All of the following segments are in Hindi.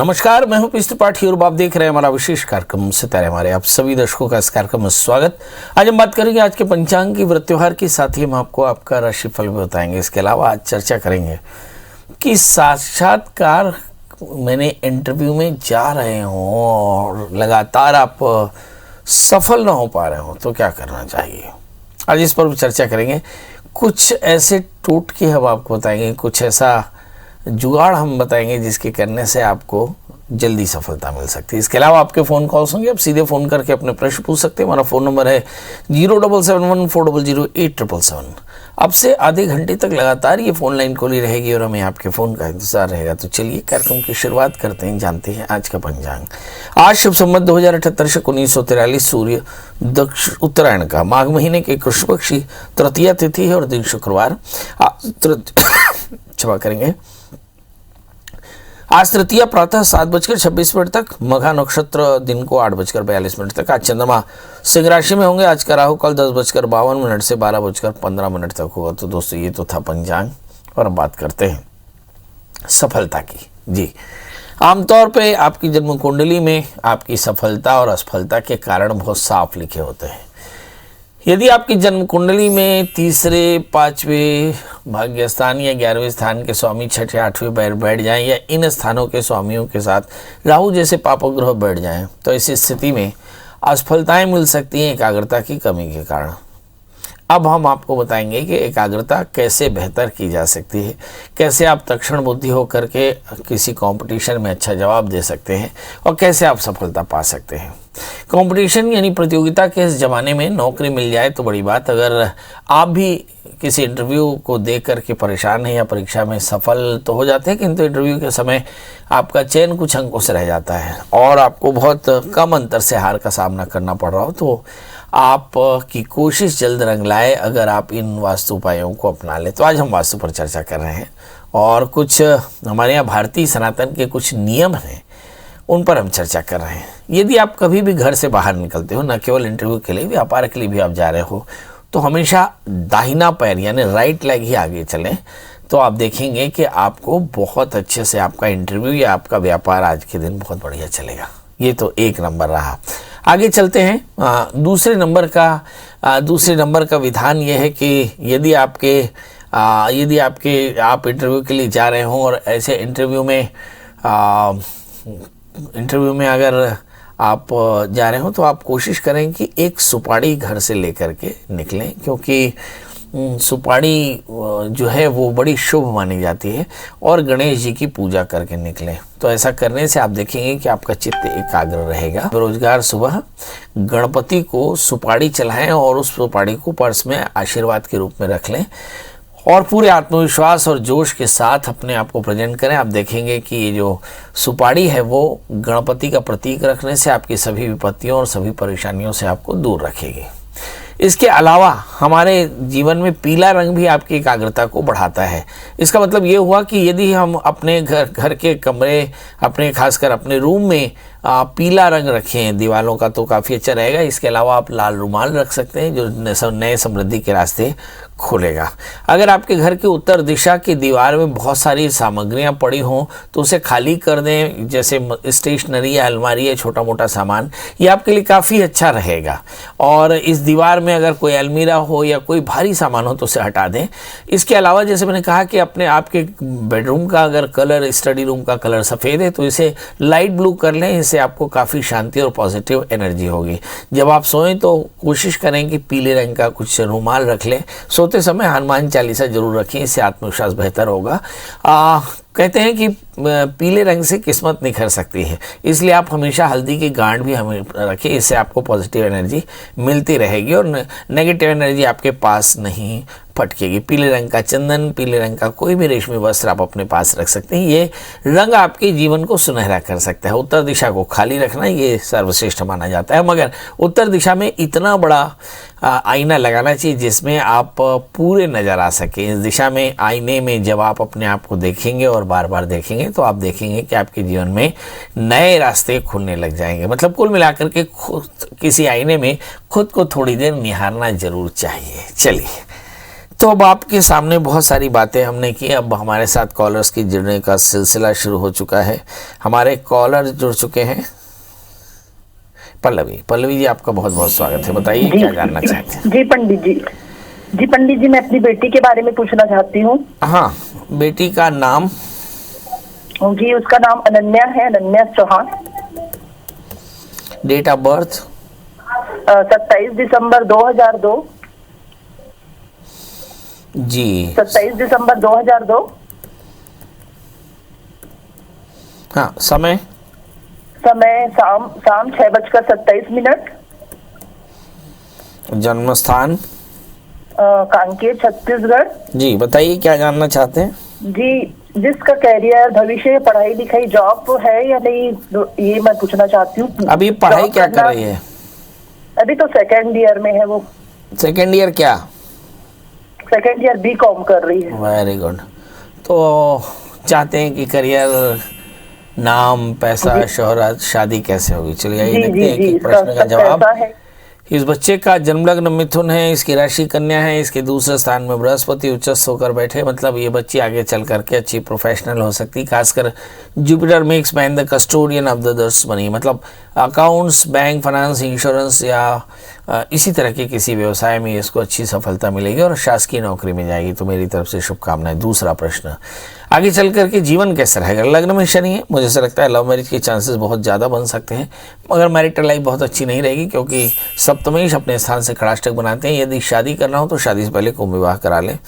नमस्कार, मैं हूं पीयूष त्रिपाठी और आप देख रहे हैं हमारा विशेष कार्यक्रम सितारे हमारे। आप सभी दर्शकों का इस कार्यक्रम में स्वागत। आज हम बात करेंगे आज के पंचांग की व्रत त्योहार की, साथ ही हम आपको आपका राशिफल भी बताएंगे। इसके अलावा आज चर्चा करेंगे कि साक्षात्कार मैंने इंटरव्यू में जा रहे हों और लगातार आप सफल ना हो पा रहे हो तो क्या करना चाहिए। आज इस पर चर्चा करेंगे। कुछ ऐसे टोटके हम आपको बताएंगे, कुछ ऐसा जुगाड़ हम बताएंगे जिसके करने से आपको जल्दी सफलता मिल सकती है। इसके अलावा आपके फ़ोन कॉल्स होंगे, आप सीधे फ़ोन करके अपने प्रश्न पूछ सकते हैं। हमारा फ़ोन नंबर है 07714008777। अब से आधे घंटे तक लगातार ये फ़ोन लाइन खुली रहेगी और हमें आपके फ़ोन का इंतजार रहेगा। तो चलिए कार्यक्रम की शुरुआत करते हैं, जानते हैं आज का पंचांग। आज शुभ संवत 2078 शक 1943, सूर्य दक्षिण उत्तरायण का, माघ महीने के कृष्ण पक्ष की तृतीया तिथि है और दिन शुक्रवार। क्षमा करेंगे। आज तृतीया प्रातः 7:26 तक, मघा नक्षत्र दिन को 8:42 तक। आज चंद्रमा सिंह राशि में होंगे। आज का राहु काल 10:52 से 12:15 तक होगा। तो दोस्तों ये तो था पंचांग और अब बात करते हैं सफलता की। जी, आमतौर पे आपकी जन्म कुंडली में आपकी सफलता और असफलता के कारण बहुत साफ लिखे होते हैं। यदि आपकी जन्म कुंडली में तीसरे, पांचवें भाग्य स्थान या 11वें स्थान के स्वामी छठे, आठवें बैठ जाएं या इन स्थानों के स्वामियों के साथ राहु जैसे पापक ग्रह बैठ जाएं, तो ऐसी स्थिति में असफलताएं मिल सकती हैं एकाग्रता की कमी के कारण। अब हम आपको बताएंगे कि एकाग्रता कैसे बेहतर की जा सकती है, कैसे आप तक्षण बुद्धि होकर के किसी कंपटीशन में अच्छा जवाब दे सकते हैं और कैसे आप सफलता पा सकते हैं। कंपटीशन यानी प्रतियोगिता के इस ज़माने में नौकरी मिल जाए तो बड़ी बात। अगर आप भी किसी इंटरव्यू को देख करके परेशान हैं या परीक्षा में सफल तो हो जाते हैं, किंतु इंटरव्यू के समय आपका चयन कुछ अंकों से रह जाता है और आपको बहुत कम अंतर से हार का सामना करना पड़ रहा हो, तो आप की कोशिश जल्द रंग लाए अगर आप इन वास्तु उपायों को अपना लें। तो आज हम वास्तु पर चर्चा कर रहे हैं और कुछ हमारे यहाँ भारतीय सनातन के कुछ नियम हैं, उन पर हम चर्चा कर रहे हैं। यदि आप कभी भी घर से बाहर निकलते हो, न केवल इंटरव्यू के लिए, व्यापार के लिए भी आप जा रहे हो, तो हमेशा दाहिना पैर यानी राइट लेग ही आगे चलें। तो आप देखेंगे कि आपको बहुत अच्छे से आपका इंटरव्यू या आपका व्यापार आज के दिन बहुत बढ़िया चलेगा। ये तो एक नंबर रहा। आगे चलते हैं। दूसरे नंबर का विधान यह है कि यदि आप इंटरव्यू के लिए जा रहे हों और ऐसे इंटरव्यू में अगर आप जा रहे हो तो आप कोशिश करें कि एक सुपारी घर से लेकर के निकलें, क्योंकि सुपारी जो है वो बड़ी शुभ मानी जाती है, और गणेश जी की पूजा करके निकलें। तो ऐसा करने से आप देखेंगे कि आपका चित्त एकाग्र रहेगा। बेरोजगार सुबह गणपति को सुपारी चढ़ाएं और उस सुपारी को पर्स में आशीर्वाद के रूप में रख लें और पूरे आत्मविश्वास और जोश के साथ अपने आप को प्रेजेंट करें। आप देखेंगे कि ये जो सुपारी है वो गणपति का प्रतीक रखने से आपकी सभी विपत्तियों और सभी परेशानियों से आपको दूर रखेगी। इसके अलावा हमारे जीवन में पीला रंग भी आपकी एकाग्रता को बढ़ाता है। इसका मतलब ये हुआ कि यदि हम अपने घर के कमरे, खासकर अपने रूम में पीला रंग रखें दीवारों का, तो काफ़ी अच्छा रहेगा। इसके अलावा आप लाल रुमाल रख सकते हैं जो नए समृद्धि के रास्ते खोलेगा। अगर आपके घर की उत्तर दिशा की दीवार में बहुत सारी सामग्रियां पड़ी हों तो उसे खाली कर दें, जैसे स्टेशनरी या अलमारी या छोटा मोटा सामान, ये आपके लिए काफ़ी अच्छा रहेगा। और इस दीवार में अगर कोई अलमीरा हो या कोई भारी सामान हो तो उसे हटा दें। इसके अलावा जैसे मैंने कहा कि आपके बेडरूम का अगर कलर, स्टडी रूम का कलर सफ़ेद है तो इसे लाइट ब्लू कर लें। इससे आपको काफ़ी शांति और पॉजिटिव एनर्जी होगी। जब आप सोएं तो कोशिश करें कि पीले रंग का कुछ रुमाल रख लें। सोते समय हनुमान चालीसा जरूर रखें, इससे आत्मविश्वास बेहतर होगा। कहते हैं कि पीले रंग से किस्मत निखर सकती है, इसलिए आप हमेशा हल्दी की गांठ भी हमें रखें। इससे आपको पॉजिटिव एनर्जी मिलती रहेगी और नेगेटिव एनर्जी आपके पास नहीं फटकेगी। पीले रंग का चंदन, पीले रंग का कोई भी रेशमी वस्त्र आप अपने पास रख सकते हैं। ये रंग आपके जीवन को सुनहरा कर सकता है। उत्तर दिशा को खाली रखना ये सर्वश्रेष्ठ माना जाता है, मगर उत्तर दिशा में इतना बड़ा आईना लगाना चाहिए जिसमें आप पूरे नज़र आ सकें। इस दिशा में आईने में जब आप अपने आप को देखेंगे और बार बार देखेंगे तो आप देखेंगे कि आपके जीवन में नए रास्ते खुलने लग जाएंगे। मतलब कुल मिलाकर के किसी आईने में खुद को थोड़ी देर निहारना जरूर चाहिए। चलिए तो अब आपके सामने बहुत सारी बातें हमने की, अब हमारे साथ कॉलर्स की जुड़ने का सिलसिला शुरू हो चुका है। हमारे कॉलर जुड़ चुके हैं। पल्लवी जी, आपका बहुत बहुत स्वागत है। बताइए क्या जानना चाहते हैं। जी पंडित जी, मैं अपनी बेटी के बारे में पूछना चाहती हूँ। हाँ, बेटी का नाम? जी, उसका नाम अनन्या है, Ananya Chauhan. Date of birth? 27 दिसंबर 2002। जी, 27 दिसंबर 2002। हाँ, समय? समय शाम 6:27। जन्म स्थान? कांकेर, छत्तीसगढ़। जी, बताइए क्या जानना चाहते हैं। जी, जिसका कैरियर, भविष्य, पढ़ाई लिखाई, जॉब है या नहीं, ये मैं पूछना चाहती हूँ। अभी पढ़ाई क्या कर रही है? अभी तो सेकेंड ईयर में है वो। सेकेंड ईयर क्या? सेकेंड ईयर B.Com कर रही है। Very good. तो चाहते हैं कि करियर, नाम, पैसा, शोहरत, शादी कैसे होगी? चलिए आइए देखते हैं कि प्रश्न का जवाब। इस बच्चे का जन्म लग्न मिथुन है, इसकी राशि कन्या है, इसके दूसरे स्थान में बृहस्पति उच्चस्थ होकर बैठे, मतलब ये बच्ची आगे चल करके अच्छी प्रोफेशनल हो सकती, खासकर Jupiter makes man the custodian of the दर्स बनी, मतलब अकाउंट्स, बैंक, फाइनेंस, इंश्योरेंस या इसी तरह के किसी व्यवसाय में इसको अच्छी सफलता मिलेगी और शासकीय नौकरी में जाएगी। तो मेरी तरफ से शुभकामनाएं। दूसरा प्रश्न, आगे चल करके जीवन कैसा रहेगा? लग्न में शनि है, मुझे ऐसा लगता है लव मैरिज के चांसेस बहुत ज़्यादा बन सकते हैं, मगर मैरिटल लाइफ बहुत अच्छी नहीं रहेगी क्योंकि सप्तमेश अपने स्थान से खड़ाष्टक बनाते हैं। यदि शादी करना हो तो शादी से पहले कुंभ विवाह करा लें।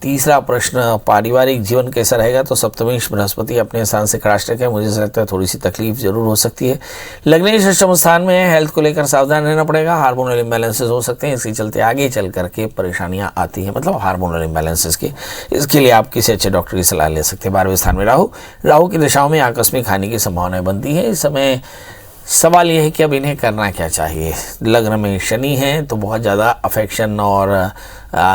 तीसरा प्रश्न, पारिवारिक जीवन कैसा रहेगा? तो सप्तमेश बृहस्पति अपने स्थान से खड़ाष्टक है, मुझे ऐसा लगता है थोड़ी सी तकलीफ जरूर हो सकती है। लग्नेश अष्टम स्थान में है, हेल्थ को लेकर सावधान रहना पड़ेगा, हार्मोनल इम्बैलेंसेस हो सकते हैं, इसके चलते आगे चल करके परेशानियाँ आती हैं, मतलब हार्मोनल इम्बैलेंसेस के। इसके लिए आप किसी अच्छे डॉक्टर की सलाह ले सकते हैं। 12वें स्थान में राहु की दिशाओं में आकस्मिक हानि की संभावनाएं बनती है। इस समय सवाल यह है कि अब इन्हें करना क्या चाहिए। लग्न में शनि है तो बहुत ज़्यादा अफेक्शन और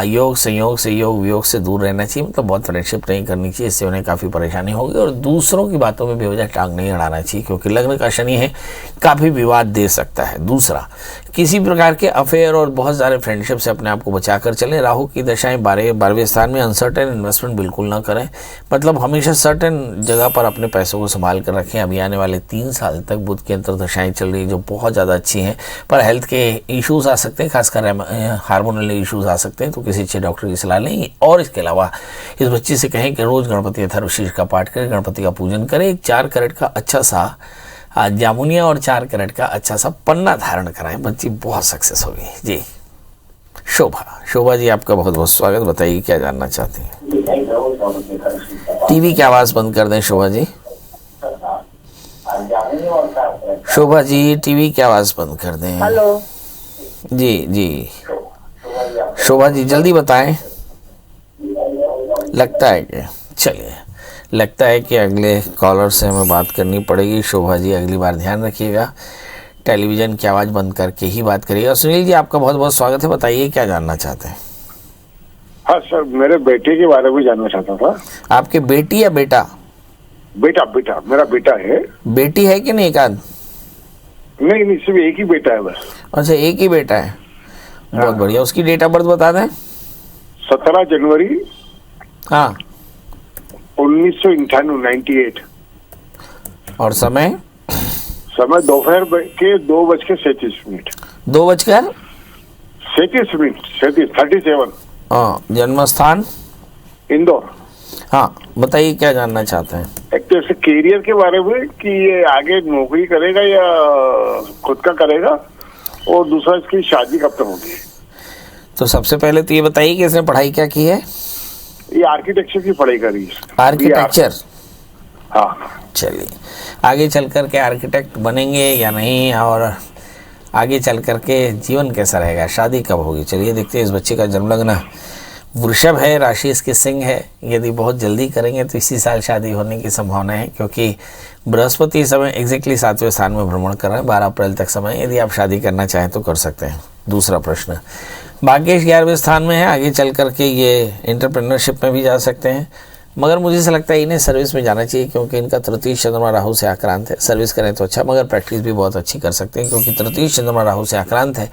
योग संयोग से योग वियोग से दूर रहना चाहिए, मतलब बहुत फ्रेंडशिप नहीं करनी चाहिए, इससे उन्हें काफ़ी परेशानी होगी। और दूसरों की बातों में बेवजह टांग नहीं अड़ाना चाहिए क्योंकि लग्न का शनि है, काफ़ी विवाद दे सकता है। दूसरा, किसी प्रकार के अफेयर और बहुत सारे फ्रेंडशिप से अपने आप को बचा कर चलें। राहु की दशाएं 12वें स्थान में, अनसर्टेन इन्वेस्टमेंट बिल्कुल ना करें, मतलब हमेशा सर्टेन जगह पर अपने पैसों को संभाल कर रखें। अभी आने वाले 3 साल तक बुध की अंतर्दशाएं चल रही है जो बहुत ज़्यादा अच्छी हैं, पर हेल्थ के इश्यूज़ आ सकते हैं, खासकर हार्मोनल इश्यूज़ आ सकते हैं, तो किसी अच्छे डॉक्टर की सलाह लें। और इसके अलावा इस बच्चे से कहें कि रोज़ गणपति अथर्वशीर्ष का पाठ करें, गणपति का पूजन करें, 4 कैरेट का अच्छा सा जामुनिया और 4 कैरेट का अच्छा सा पन्ना धारण कराएं, बच्ची बहुत सक्सेस होगी। जी, शोभा जी, आपका बहुत बहुत स्वागत। बताइए क्या जानना चाहते हैं। टीवी की आवाज़ बंद कर दें शोभा जी। शोभा जी, टीवी की आवाज़ बंद कर दें। हेलो जी शोभा जी, जल्दी बताएं। लगता है कि चलिए, लगता है कि अगले कॉलर से हमें बात करनी पड़ेगी। शोभा जी, अगली बार ध्यान रखिएगा, टेलीविज़न की आवाज़ बंद करके ही बात करिएगा। सुनील जी, आपका बहुत बहुत स्वागत है। बताइए क्या जानना चाहते हैं। हाँ सर, मेरे बेटे के बारे में जानना चाहता था। आपके बेटी या बेटा? बेटा, मेरा बेटा है। बेटी है कि नहीं? एकाध? नहीं, सिर्फ एक ही बेटा है बस। अच्छा, एक ही बेटा है, बहुत बढ़िया। उसकी डेट ऑफ बर्थ बता दें। 17 जनवरी हाँ 1998। और समय दोपहर के 2:37। 2:37। हाँ, जन्म स्थान इंदौर। हाँ, बताइए क्या जानना चाहते हैं। एक तो ऐसे कैरियर के बारे में कि ये आगे नौकरी करेगा या खुद का करेगा, और दूसरा इसकी शादी कब तक होगी। तो सबसे पहले तो ये बताइए कि इसने पढ़ाई क्या की है। ये आर्किटेक्चर की पढ़ाई करी है। आर्किटेक्चर? हाँ। चलिए, आगे चल कर के आर्किटेक्ट बनेंगे या नहीं, और आगे चल कर के जीवन कैसा रहेगा, शादी कब होगी। चलिए देखते हैं। इस बच्चे का जन्म लग्न वृषभ है, राशि इसकी सिंह है। यदि बहुत जल्दी करेंगे तो इसी साल शादी होने की संभावना है क्योंकि बृहस्पति इस समय एग्जैक्टली 7वें स्थान में भ्रमण कर रहे हैं। 12 अप्रैल तक समय, यदि आप शादी करना चाहें तो कर सकते हैं। दूसरा प्रश्न, भाग्येश 11वें स्थान में है, आगे चल करके ये एंटरप्रेन्योरशिप में भी जा सकते हैं। मगर मुझे ऐसा लगता है इन्हें सर्विस में जाना चाहिए, क्योंकि इनका तृतीय चंद्रमा राहु से आक्रांत है। सर्विस करें तो अच्छा, मगर प्रैक्टिस भी बहुत अच्छी कर सकते हैं, क्योंकि तृतीय चंद्रमा राहु से आक्रांत है।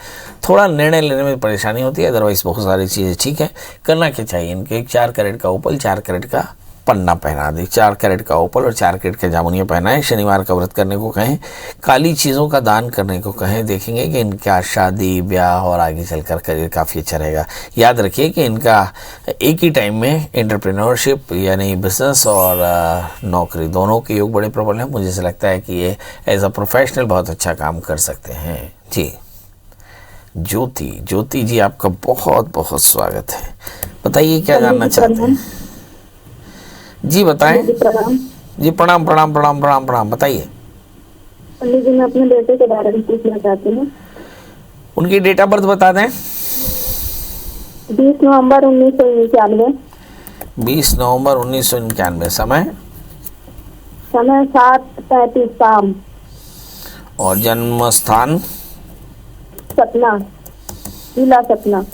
थोड़ा निर्णय लेने में परेशानी होती है, अदरवाइज बहुत सारी चीज़ें ठीक है। करना क्या चाहिए, इनके 4 कैरेट का उपल, 4 कैरेट का पन्ना पहना दे, 4 कैरेट का उपल और 4 कैरेट का जामुनिया पहनाएं। शनिवार का व्रत करने को कहें, काली चीज़ों का दान करने को कहें। देखेंगे कि इनका शादी ब्याह और आगे चलकर करियर काफ़ी अच्छा रहेगा। याद रखिए कि इनका एक ही टाइम में एंटरप्रेन्योरशिप यानी बिजनेस और नौकरी दोनों के योग बड़े प्रबल हैं। मुझे ऐसा लगता है कि ये एज अ प्रोफेशनल बहुत अच्छा काम कर सकते हैं। जी ज्योति जी, आपका बहुत बहुत स्वागत है। बताइए क्या जानना चाहते हैं। जी बताएं। जी प्रणाम प्रणाम प्रणाम प्रणाम प्रणाम, बताइए। पंडित जी, मैं अपने बेटे के बारे में पूछना चाहती हूँ। उनकी डेट ऑफ बर्थ बता दें। 20 नवंबर 1991। 20 नवंबर 1991। समय 7:35 शाम। और जन्म स्थान सतना, जिला सतना।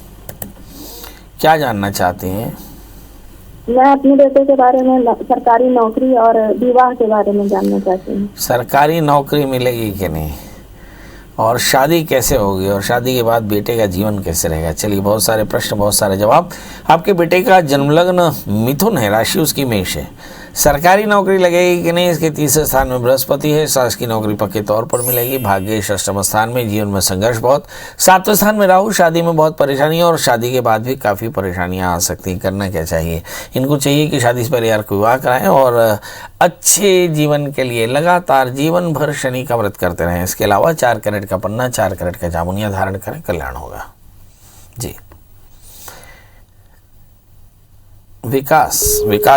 क्या जानना चाहते हैं। मैं अपने बेटे के बारे में सरकारी नौकरी और विवाह के बारे में जानना चाहती हूँ। सरकारी नौकरी मिलेगी कि नहीं, और शादी कैसे होगी, और शादी के बाद बेटे का जीवन कैसे रहेगा। चलिए, बहुत सारे प्रश्न, बहुत सारे जवाब। आपके बेटे का जन्मलग्न मिथुन है, राशि उसकी मेष है। सरकारी नौकरी लगेगी कि नहीं, इसके तीसरे स्थान में बृहस्पति है। शासकीय नौकरी पक्के तौर पर मिलेगी। भाग्य अष्टम स्थान में, जीवन में संघर्ष बहुत। 7वें स्थान में राहु, शादी में बहुत परेशानी, और शादी के बाद भी काफ़ी परेशानियां आ सकती हैं। करना क्या चाहिए, इनको चाहिए कि शादी से पहले को विवाह कराएं और अच्छे जीवन के लिए लगातार जीवन भर शनि का व्रत करते रहें। इसके अलावा 4 कैरेट का पन्ना, 4 कैरेट का जामुनिया धारण करें, कल्याण होगा। जी विकास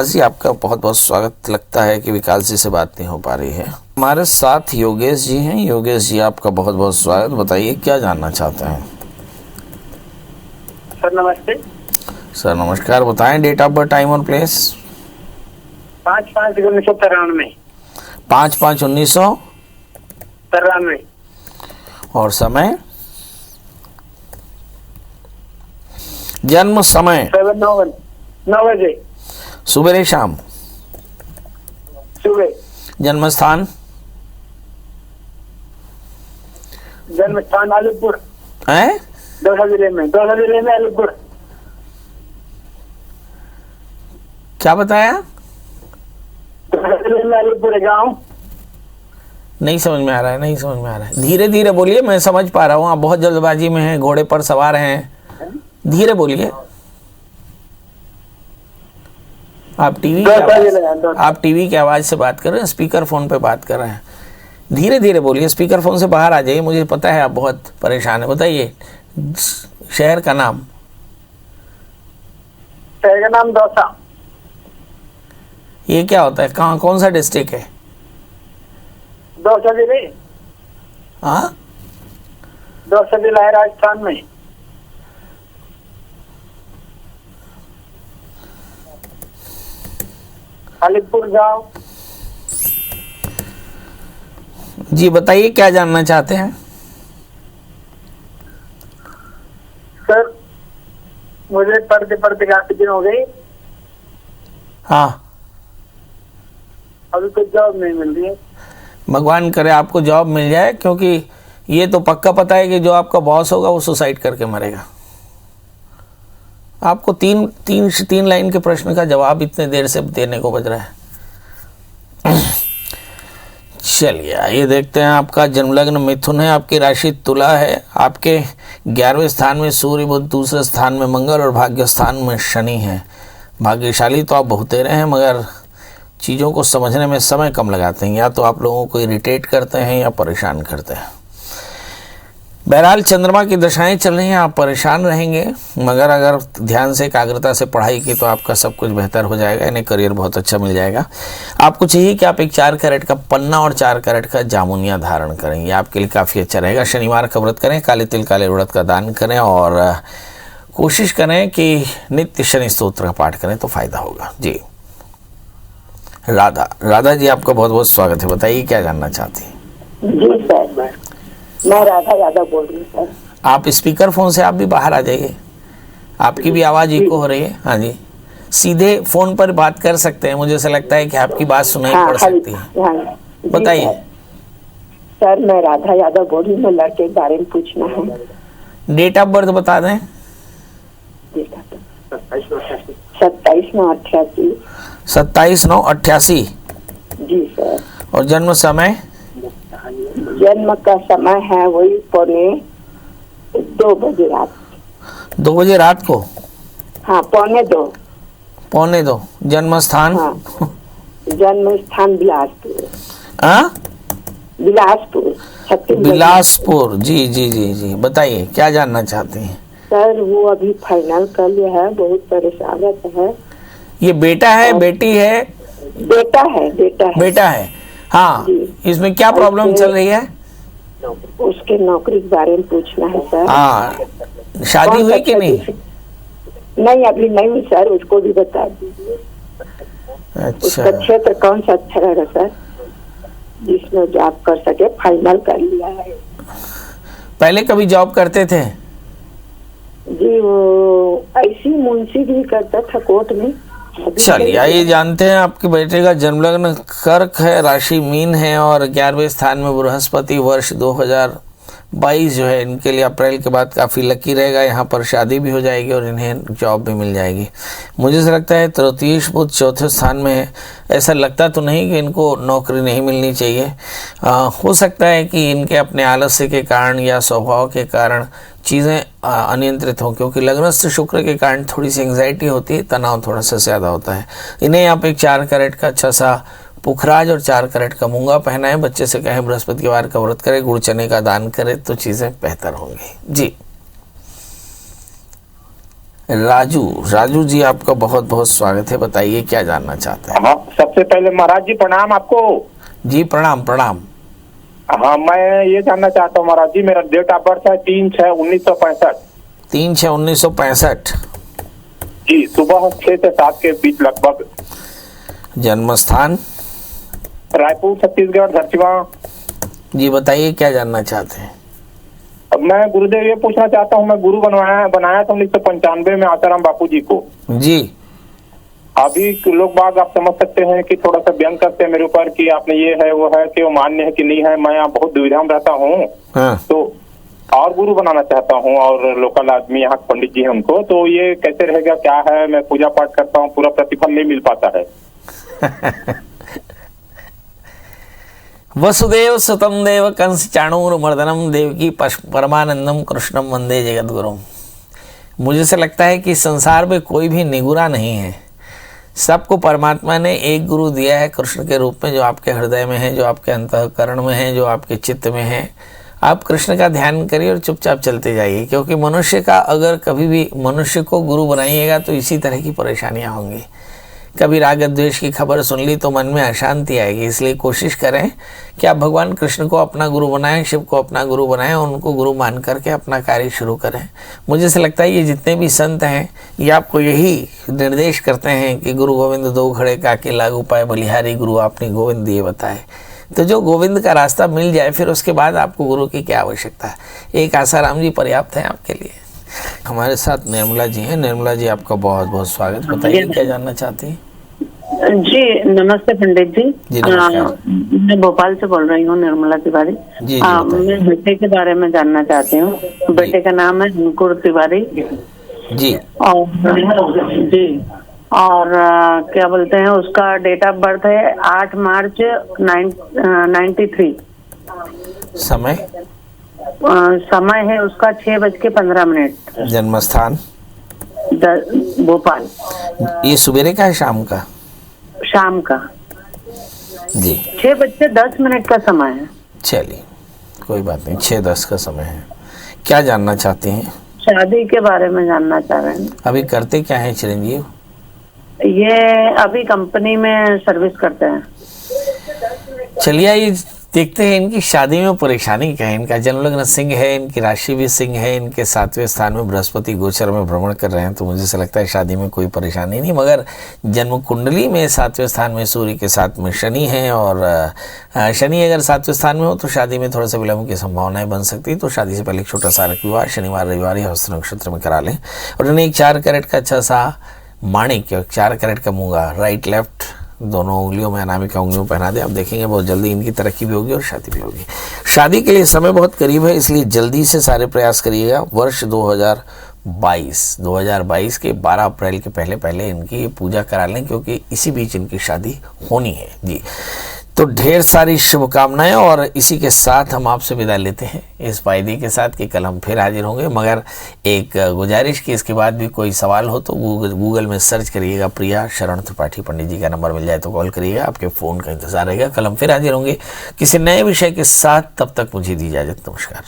जी, आपका बहुत बहुत स्वागत। लगता है कि विकास जी से बात नहीं हो पा रही है। हमारे साथ योगेश जी हैं। योगेश जी, आपका बहुत बहुत स्वागत। बताइए क्या जानना चाहते हैं। सर नमस्ते। सर नमस्कार, बताएं डेट ऑफ बर्थ, टाइम और प्लेस। 5/5/1993। 5/5/1993। और समय, जन्म समय 9 बजे सुबह शाम। सुबह। जन्म स्थान अलीपुर है, दौसा जिले में अलीपुर। क्या बताया। दौसा जिले में अलीपुर गाँव। नहीं समझ में आ रहा है, धीरे धीरे बोलिए, मैं समझ पा रहा हूँ। आप बहुत जल्दबाजी में हैं, घोड़े पर सवार हैं, धीरे बोलिए। आप टीवी की आवाज से बात कर रहे हैं, स्पीकर फोन पे बात कर रहे हैं। धीरे धीरे बोलिए, स्पीकर फोन से बाहर आ जाइए। मुझे पता है आप बहुत परेशान है। बताइए शहर का नाम। शहर का नाम दौसा। ये क्या होता है, कहाँ, कौन सा डिस्ट्रिक्ट है। दौसा जिले। हाँ, दौसा जिला है राजस्थान में। अलीपुर गाँव। जी बताइए क्या जानना चाहते हैं। सर मुझे पढ़ते काफी दिन हो गई। हाँ, अभी कोई जॉब नहीं मिल रही है। भगवान करे आपको जॉब मिल जाए, क्योंकि ये तो पक्का पता है कि जो आपका बॉस होगा वो सुसाइड करके मरेगा। आपको तीन लाइन के प्रश्न का जवाब इतने देर से देने को बज रहा है। चलिए ये देखते हैं। आपका जन्मलग्न मिथुन है, आपकी राशि तुला है, आपके 11वें स्थान में सूर्य बुध, दूसरे स्थान में मंगल और भाग्य स्थान में शनि है। भाग्यशाली तो आप बहुतेरे हैं, मगर चीज़ों को समझने में समय कम लगाते हैं। या तो आप लोगों को इरिटेट करते हैं या परेशान करते हैं। बहरहाल चंद्रमा की दशाएं चल रही हैं, आप परेशान रहेंगे, मगर अगर ध्यान से एकाग्रता से पढ़ाई की तो आपका सब कुछ बेहतर हो जाएगा। इन्हें करियर बहुत अच्छा मिल जाएगा। आपको चाहिए कि आप एक 4 कैरेट का पन्ना और 4 कैरेट का जामुनिया धारण करें, ये आपके लिए काफ़ी अच्छा रहेगा। शनिवार का व्रत करें, काले तिल काले उड़द का दान करें और कोशिश करें कि नित्य शनि स्तोत्र का पाठ करें तो फायदा होगा। जी राधा जी, आपका बहुत बहुत स्वागत है। बताइए क्या जानना चाहती हैं। जी सर, मैं राधा यादव बोल रही हूँ सर। आप स्पीकर फोन से आप भी बाहर आ जाइए, आपकी भी आवाज़ इको हो रही है। हाँ जी, सीधे फोन पर बात कर सकते हैं, मुझे ऐसा लगता है कि आपकी बात सुनाई पड़ सकती है। हाँ, बताइए। सर मैं राधा यादव बोल रही हूँ, लड़के के बारे में पूछना है। डेट ऑफ बर्थ बता दें। 27/9/88। 27/9/88। जी सर। और जन्म समय? जन्म का समय है वही 2 बजे रात। 2 बजे रात को? हाँ 2:45। 2:45। जन्म स्थान? हाँ जन्म स्थान बिलासपुर। हाँ बिलासपुर छत्तीसगढ़। बिलासपुर। जी जी जी जी, बताइए क्या जानना चाहते हैं? सर वो अभी फाइनल कर लिया है, बहुत परेशान है। ये बेटा है बेटी है? बेटा है। बेटा है। हाँ, इसमें क्या प्रॉब्लम चल रही है? उसके नौकरी के बारे में पूछना है सर। हाँ, शादी हुई कि नहीं? नहीं अभी नहीं सर, उसको भी बता दीजिए। अच्छा, उसका क्षेत्र कौन सा अच्छा रहेगा सर, जिसमें जॉब कर सके? फाइनल कर लिया है। पहले कभी जॉब करते थे? जी वो ऐसी मुंशी भी करता था कोर्ट में। चलिए आइए जानते हैं। आपके बेटे का जन्म लग्न कर्क है, राशि मीन है और 11वें स्थान में बृहस्पति। वर्ष 2022 जो है इनके लिए अप्रैल के बाद काफ़ी लकी रहेगा। यहाँ पर शादी भी हो जाएगी और इन्हें जॉब भी मिल जाएगी। मुझे ऐसा लगता है तृतीयेश बुध 4थे स्थान में है। ऐसा लगता तो नहीं कि इनको नौकरी नहीं मिलनी चाहिए। हो सकता है कि इनके अपने आलस्य के कारण या स्वभाव के कारण चीज़ें अनियंत्रित हों, क्योंकि लग्नस्थ शुक्र के कारण थोड़ी सी एंग्जाइटी होती है, तनाव थोड़ा सा ज़्यादा होता है। इन्हें यहाँ पे 4 कैरेट का अच्छा सा पुखराज और 4 कैरेट का मूंगा पहना है। बच्चे से कहें बृहस्पतिवार का व्रत करे, गुड़ चने का दान करे तो चीज़ें बेहतर होंगी। जी राजू जी आपका बहुत बहुत स्वागत है। बताइए क्या जानना चाहते हैं? हाँ, सबसे पहले महाराज जी प्रणाम आपको। जी प्रणाम प्रणाम। हाँ, मैं ये जानना चाहता हूँ महाराज जी, मेरा डेट ऑफ बर्थ है 3/6/1965। 3/6/1965। जी, सुबह 6 से 7 के बीच लगभग। जन्म स्थान? रायपुर छत्तीसगढ़, धरसीवा। जी बताइए क्या जानना चाहते हैं? अब मैं गुरुदेव ये पूछना चाहता हूँ, मैं गुरु बनाया था 1995 में आसाराम बापू जी को। जी। अभी लोग बाग आप समझ सकते हैं कि थोड़ा सा व्यंग करते हैं मेरे ऊपर कि आपने ये है वो है, कि वो मान्य है कि नहीं है। मैं यहाँ बहुत दुविधा में रहता हूँ। हाँ। तो और गुरु बनाना चाहता हूँ और लोकल आदमी यहाँ पंडित जी हैं उनको, तो ये कैसे रहेगा, क्या है? मैं पूजा पाठ करता हूँ, पूरा प्रतिफल नहीं मिल पाता है। वसुदेव सुतम देव कंस चाणूरमर्दनम देवकी परमानंदम कृष्णम वंदे जगद्गुरुम। मुझे से लगता है कि संसार में कोई भी निगुरा नहीं है। सबको परमात्मा ने एक गुरु दिया है कृष्ण के रूप में, जो आपके हृदय में है, जो आपके अंतःकरण में है, जो आपके चित्त में है। आप कृष्ण का ध्यान करिए और चुपचाप चलते जाइए, क्योंकि मनुष्य का अगर कभी भी मनुष्य को गुरु बनाइएगा तो इसी तरह की परेशानियां होंगी। कभी राग द्वेष की खबर सुन ली तो मन में अशांति आएगी। इसलिए कोशिश करें कि आप भगवान कृष्ण को अपना गुरु बनाएं, शिव को अपना गुरु बनाएं और उनको गुरु मान करके अपना कार्य शुरू करें। मुझे से लगता है ये जितने भी संत हैं ये आपको यही निर्देश करते हैं कि गुरु गोविंद दो घड़े काके लागू पाए, बलिहारी गुरु आपने गोविंद दिए बताए। तो जो गोविंद का रास्ता मिल जाए फिर उसके बाद आपको गुरु की क्या आवश्यकता है। एक आसाराम जी पर्याप्त है आपके लिए। हमारे साथ निर्मला जी हैं। निर्मला जी आपका बहुत बहुत स्वागत। बताइए क्या जानना चाहती हैं? जी नमस्ते पंडित जी। जी नमस्कार। मैं भोपाल से बोल रही हूँ, निर्मला तिवारी। जी मैं बेटे के बारे में जानना चाहती हूँ। बेटे का नाम है अंकुर तिवारी। जी। और क्या बोलते हैं, उसका डेट ऑफ बर्थ है 8 मार्च 93। समय है उसका 6:15। जन्म स्थान? भोपाल। ये सवेरे का है शाम का? शाम का जी। 6:10 का समय है। चलिए कोई बात नहीं, 6:10 का समय है। क्या जानना चाहते हैं? शादी के बारे में जानना चाह रहे हैं। अभी करते क्या है चिरंजीव? ये अभी कंपनी में सर्विस करते हैं। चलिए ये देखते हैं इनकी शादी में परेशानी क्या है। इनका जन्मलग्न सिंह है, इनकी राशि भी सिंह है, इनके 7वें स्थान में बृहस्पति गोचर में भ्रमण कर रहे हैं। तो मुझे से लगता है शादी में कोई परेशानी नहीं, मगर जन्म कुंडली में 7वें स्थान में सूर्य के साथ में शनि है और शनि अगर 7वें स्थान में हो तो शादी में थोड़ा सा विलंब की संभावनाएं बन सकती है। तो शादी से पहले एक छोटा सा विवाह शनिवार रविवार या हस्त नक्षत्र में करा लें और इन्हें एक 4 कैरेट का अच्छा सा माणिक 4 कैरेट का मूंगा राइट लेफ्ट दोनों उंगलियों में अनामिका उंगलियों पहना दे। आप देखेंगे बहुत जल्दी इनकी तरक्की भी होगी और शादी भी होगी। शादी के लिए समय बहुत करीब है, इसलिए जल्दी से सारे प्रयास करिएगा। वर्ष 2022 के 12 अप्रैल के पहले इनकी पूजा करा लें, क्योंकि इसी बीच इनकी शादी होनी है जी। तो ढेर सारी शुभकामनाएं, और इसी के साथ हम आपसे विदा लेते हैं इस वायदे के साथ कि कल हम फिर हाजिर होंगे। मगर एक गुजारिश कि इसके बाद भी कोई सवाल हो तो गूगल में सर्च करिएगा, प्रिया शरण त्रिपाठी पंडित जी का नंबर मिल जाए तो कॉल करिएगा, आपके फ़ोन का इंतजार रहेगा। कल हम फिर हाजिर होंगे किसी नए विषय के साथ, तब तक मुझे दी इजाज़त। नमस्कार।